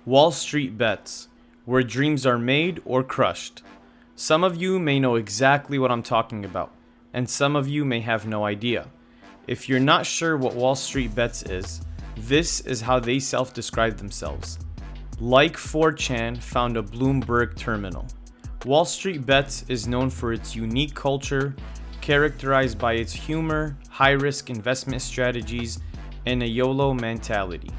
Wall Street Bets, where dreams are made or crushed. Some of you may know exactly what I'm talking about, and some of you may have no idea. If you're not sure what Wall Street Bets is, this is how they self-describe themselves. Like 4chan found a Bloomberg terminal. Wall Street Bets is known for its unique culture, characterized by its humor, high-risk investment strategies, and a YOLO mentality.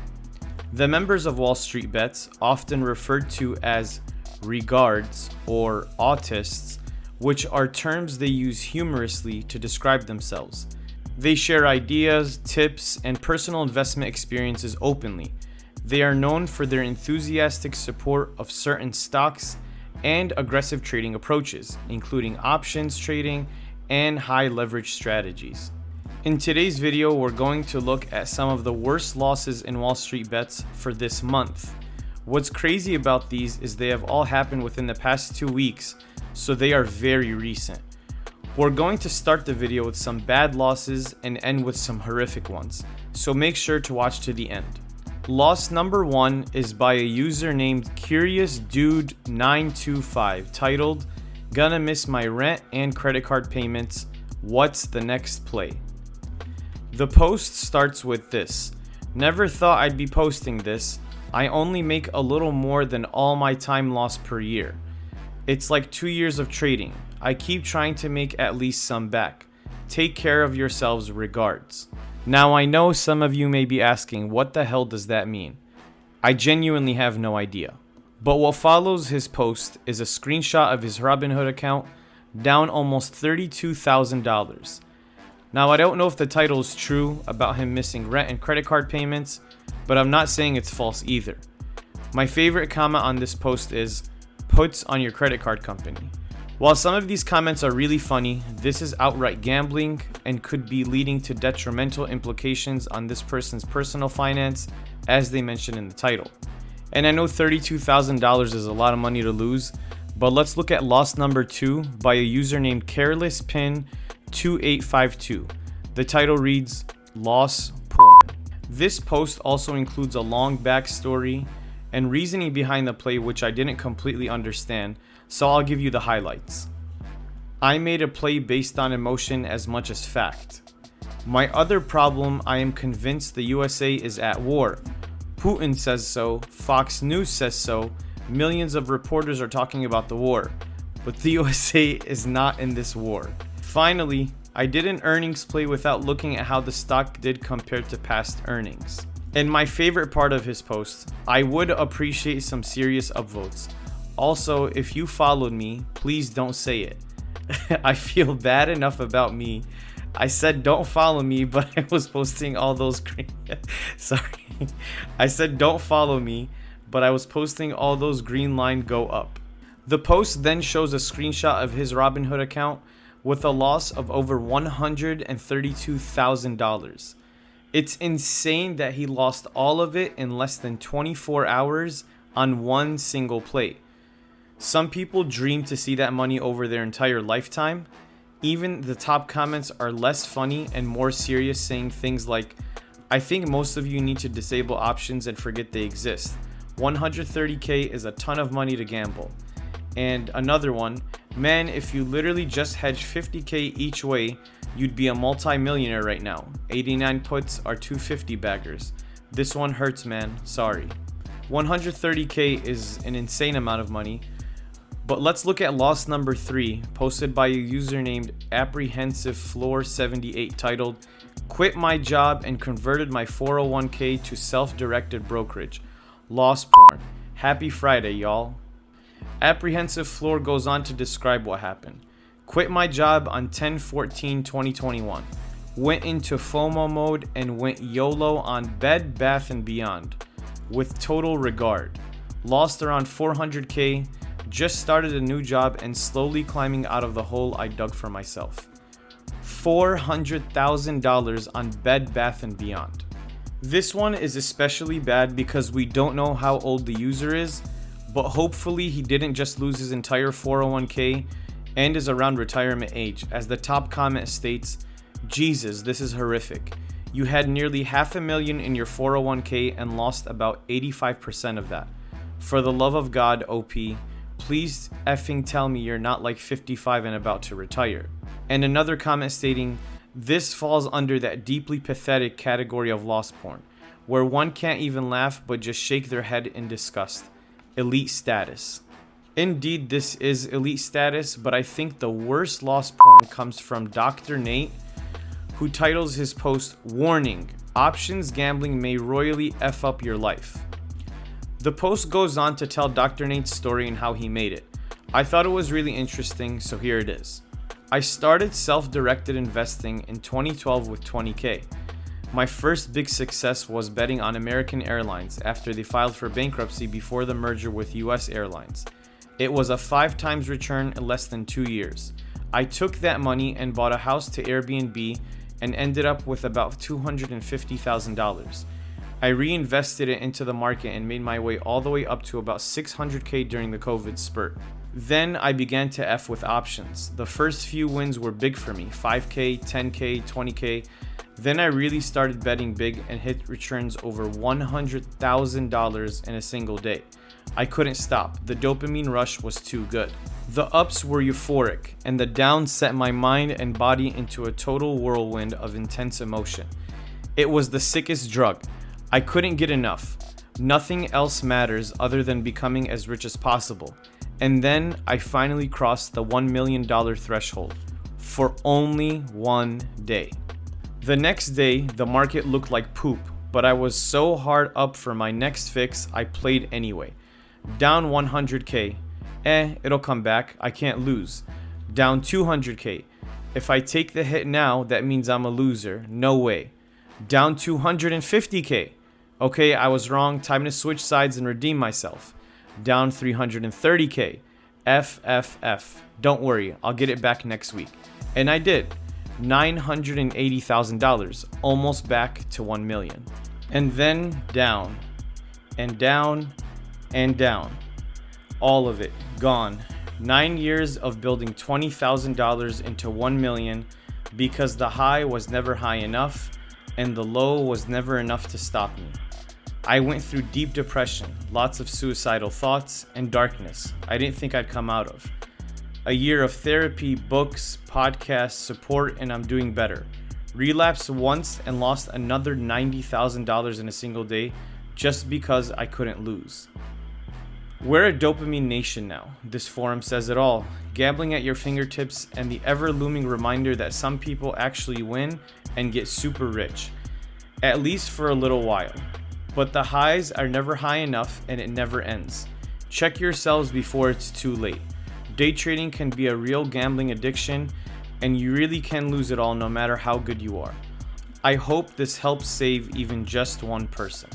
The members of Wall Street Bets, often referred to as regards or autists, which are terms they use humorously to describe themselves. They share ideas, tips, and personal investment experiences openly. They are known for their enthusiastic support of certain stocks and aggressive trading approaches, including options trading and high leverage strategies. In today's video, we're going to look at some of the worst losses in Wall Street Bets for this month. What's crazy about these is they have all happened within the past 2 weeks, so they are very recent. We're going to start the video with some bad losses and end with some horrific ones, so make sure to watch to the end. Loss number 1 is by a user named CuriousDude925, titled, "Gonna miss my rent and credit card payments. What's the next play?" The post starts with this: "Never thought I'd be posting this. I only make a little more than all my time lost per year. It's like 2 years of trading. I keep trying to make at least some back. Take care of yourselves, regards." Now I know some of you may be asking, what the hell does that mean? I genuinely have no idea. But what follows his post is a screenshot of his Robinhood account, down almost $32,000. Now I don't know if the title is true about him missing rent and credit card payments, but I'm not saying it's false either. My favorite comment on this post is, "Puts on your credit card company." While some of these comments are really funny, this is outright gambling and could be leading to detrimental implications on this person's personal finance, as they mentioned in the title. And I know $32,000 is a lot of money to lose, but let's look at loss number 2 by a user named carelesspin2852. The title reads, "Loss Porn." This post also includes a long backstory and reasoning behind the play, which I didn't completely understand, so I'll give you the highlights. I made a play based on emotion as much as fact. My other problem, I am convinced the USA is at war. Putin says so, Fox News says so, millions of reporters are talking about the war, but the USA is not in this war. Finally, I did an earnings play without looking at how the stock did compared to past earnings. And my favorite part of his post, I would appreciate some serious upvotes. Also, if you followed me, please don't say it. I feel bad enough about me. I said don't follow me, but I was posting all those I said don't follow me, but I was posting all those green line go up. The post then shows a screenshot of his Robinhood account with a loss of over $132,000. It's insane that he lost all of it in less than 24 hours on one single play. Some people dream to see that money over their entire lifetime. Even the top comments are less funny and more serious, saying things like, "I think most of you need to disable options and forget they exist. 130K is a ton of money to gamble." And another one, "Man, if you literally just hedge 50K each way, you'd be a multi-millionaire right now. 89 puts are 250 baggers. This one hurts, man. Sorry." 130K is an insane amount of money. But let's look at loss number 3, posted by a user named ApprehensivFloor78, titled, "Quit my job and converted my 401k to self-directed brokerage. Loss porn. Happy Friday, y'all." Apprehensive Floor goes on to describe what happened. "Quit my job on 10/14/2021. Went into FOMO mode and went YOLO on Bed Bath & Beyond. With total regard. Lost around 400k. Just started a new job and slowly climbing out of the hole I dug for myself." $400,000 on Bed Bath & Beyond. This one is especially bad because we don't know how old the user is, but hopefully he didn't just lose his entire 401k and is around retirement age, as the top comment states, "Jesus, this is horrific. You had nearly $500,000 in your 401k and lost about 85% of that. For the love of God, OP, please effing tell me you're not like 55 and about to retire. And another comment stating, this falls under that deeply pathetic category of loss porn, where one can't even laugh but just shake their head in disgust. Elite status. Indeed, this is elite status, but I think the worst loss porn comes from Dr. Nate, who titles his post, "Warning, options gambling may royally F up your life." The post goes on to tell Dr. Nate's story and how he made it. I thought it was really interesting, so here it is. I started self-directed investing in 2012 with 20K. My first big success was betting on American Airlines after they filed for bankruptcy before the merger with US Airlines. It was a 5 times return in less than 2 years. I took that money and bought a house to Airbnb and ended up with about $250,000. I reinvested it into the market and made my way all the way up to about 600K during the COVID spurt. Then I began to F with options. The first few wins were big for me, 5K, 10K, 20K. Then I really started betting big and hit returns over $100,000 in a single day. I couldn't stop. The dopamine rush was too good. The ups were euphoric, and the downs set my mind and body into a total whirlwind of intense emotion. It was the sickest drug. I couldn't get enough. Nothing else matters other than becoming as rich as possible. And then I finally crossed the $1 million threshold for only one day. The next day, the market looked like poop, but I was so hard up for my next fix, I played anyway. Down 100K. It'll come back. I can't lose. Down 200K. If I take the hit now, that means I'm a loser. No way. Down 250K. Okay, I was wrong. Time to switch sides and redeem myself. Down 330K. F. Don't worry, I'll get it back next week. And I did. $980,000, almost back to 1 million. And then down, and down, and down. All of it gone. 9 years of building $20,000 into 1 million because the high was never high enough and the low was never enough to stop me. I went through deep depression, lots of suicidal thoughts, and darkness I didn't think I'd come out of. A year of therapy, books, podcasts, support, and I'm doing better. Relapsed once and lost another $90,000 in a single day just because I couldn't lose. We're a dopamine nation now. This forum says it all. Gambling at your fingertips and the ever-looming reminder that some people actually win and get super rich. At least for a little while. But the highs are never high enough and it never ends. Check yourselves before it's too late. Day trading can be a real gambling addiction and you really can lose it all no matter how good you are. I hope this helps save even just one person.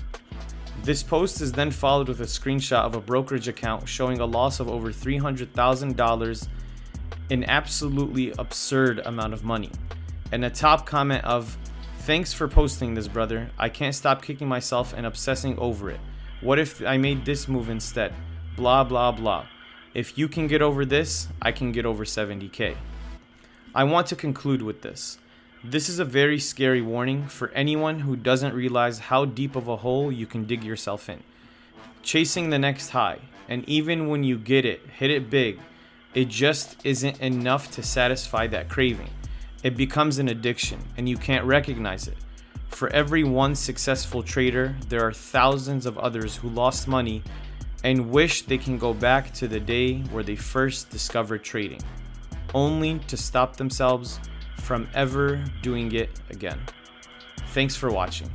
This post is then followed with a screenshot of a brokerage account showing a loss of over $300,000, an absolutely absurd amount of money, and a top comment of, "Thanks for posting this, brother. I can't stop kicking myself and obsessing over it. What if I made this move instead? Blah, blah, blah. If you can get over this, I can get over 70K. I want to conclude with this. This is a very scary warning for anyone who doesn't realize how deep of a hole you can dig yourself in. Chasing the next high, and even when you get it, hit it big, it just isn't enough to satisfy that craving. It becomes an addiction, and you can't recognize it. For every one successful trader, there are thousands of others who lost money and wish they can go back to the day where they first discovered trading, only to stop themselves from ever doing it again. Thanks for watching.